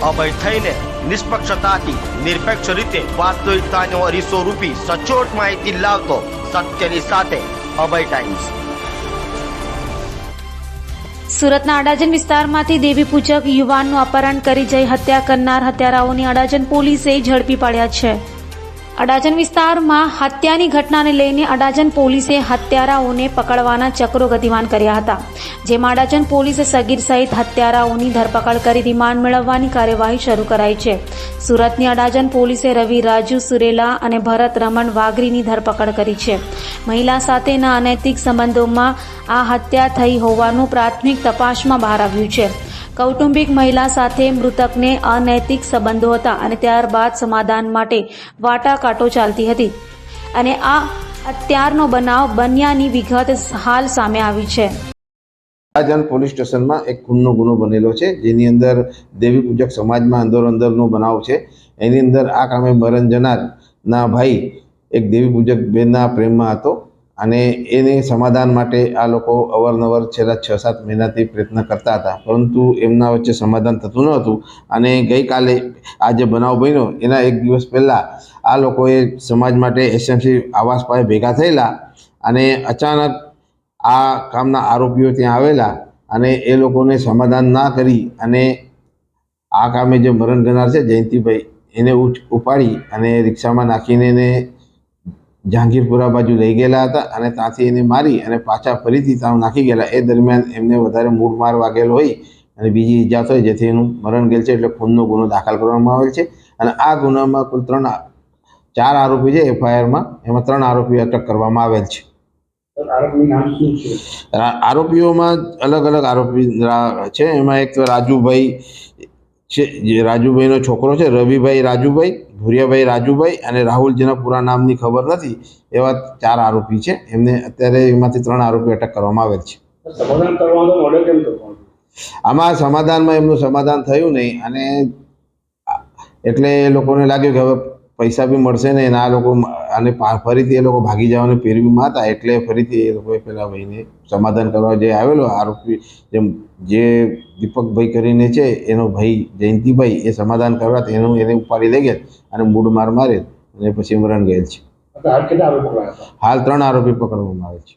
અભય થઈને નિષ્પક્ષતાથી નિરપેક્ષ રીતે વાસ્તવિકતાનો અરીસો રૂપી સચોટ માહિતી લાવતો સત્યની સાથે અભય ટાઈમ્સ। સુરતના અડાજણ વિસ્તારમાંથી દેવી પૂજક યુવાનનું અપહરણ કરી જઈ હત્યા કરનાર હત્યારાઓની અડાજણ પોલીસે ઝડપી પાડ્યા છે। અડાજણ વિસ્તારમાં હત્યાની ઘટનાને લઈને અડાજણ પોલીસે હત્યારાઓને પકડવાના ચક્રો ગતિમાન કર્યા હતા, જેમાં અડાજણ પોલીસે સગીર સહિત હત્યારાઓની ધરપકડ કરી રિમાન્ડ મેળવવાની કાર્યવાહી શરૂ કરાઈ છે। સુરતની અડાજણ પોલીસે રવિ રાજુ સુરેલા અને ભરત રમણ વાઘરીની ધરપકડ કરી છે। મહિલા સાથેના અનૈતિક સંબંધોમાં આ હત્યા થઈ હોવાનું પ્રાથમિક તપાસમાં બહાર આવ્યું છે। કૌટુંબિક મહિલા સાથે મૃતકને અનૈતિક સંબંધો હતા અને ત્યારબાદ સમાધાન માટે વાટાઘાટો ચાલતી હતી અને આ હત્યાનો બનાવ બન્યાની વિગત હાલ સામે આવી છે। અડાજણ પોલીસ સ્ટેશનમાં એક ખૂનનો ગુનો બનેલો છે, જેની અંદર દેવી પૂજક સમાજમાં અંદરનો બનાવ છે। એની અંદર આ કામે મરણ જનારના ભાઈ એક દેવી પૂજક બેનના પ્રેમમાં હતો અને એને સમાધાન માટે આ લોકો અવારનવાર છેલ્લા 6-7 મહિનાથી પ્રયત્ન કરતા હતા, પરંતુ એમના વચ્ચે સમાધાન થતું ન હતું। અને ગઈકાલે આ જે બનાવ બન્યો એના એક દિવસ પહેલાં આ લોકોએ સમાજ માટે એસએમસી આવાસ પાસે ભેગા થયેલા અને અચાનક આ કામના આરોપીઓ ત્યાં આવેલા અને એ લોકોને સમાધાન ના કરી અને આ કામે જે મરણ ગનાર છે જયંતિભાઈ એને ઉપાડી અને રિક્ષામાં નાખીને એને જહાંગીરપુરા બાજુ લઈ ગયેલા હતા અને ત્યાંથી એને મારી અને પાછા ફરીથી ત્યાં નાખી ગયેલા। એ દરમિયાન એમને વધારે મૂળ માર વાગેલો હોય અને બીજી ઈજા થઈ, જેથી એનું મરણ ગયેલ છે, એટલે ખૂનનો ગુનો દાખલ કરવામાં આવેલ છે। અને આ ગુનામાં કુલ 4 આરોપી છે એફઆઈઆરમાં, એમાં 3 આરોપી અટક કરવામાં આવેલ છે। આરોપીઓમાં અલગ અલગ આરોપી છે। એમાં એક તો રાજુભાઈ છે, જે રાજુભાઈનો છોકરો છે, રવિભાઈ રાજુભાઈ, ભુરિયાભાઈ રાજુભાઈ અને રાહુલ, જેના પૂરા નામની ખબર નથી, એવા 4 આરોપી છે। એમને અત્યારે એમાંથી 3 આરોપી અટક કરવામાં આવેલ છે। આમાં સમાધાનમાં એમનું સમાધાન થયું નહીં અને એટલે એ લોકોને લાગ્યું કે હવે પૈસા બી મળશે ને આ લોકો અને ફરીથી એ લોકો ભાગી જવાની પેરવીમાં હતા, એટલે ફરીથી એ લોકોએ પેલા ભાઈને સમાધાન કરવા જે આવેલો આરોપી જે દીપકભાઈ કરીને છે એનો ભાઈ જયંતિભાઈ, એ સમાધાન કરવા એને ઉપાડી લઈ ગયા અને મૂળ માર મારે અને પછી મરણ ગયેલ છે। હાલ 3 આરોપી પકડવામાં આવે છે।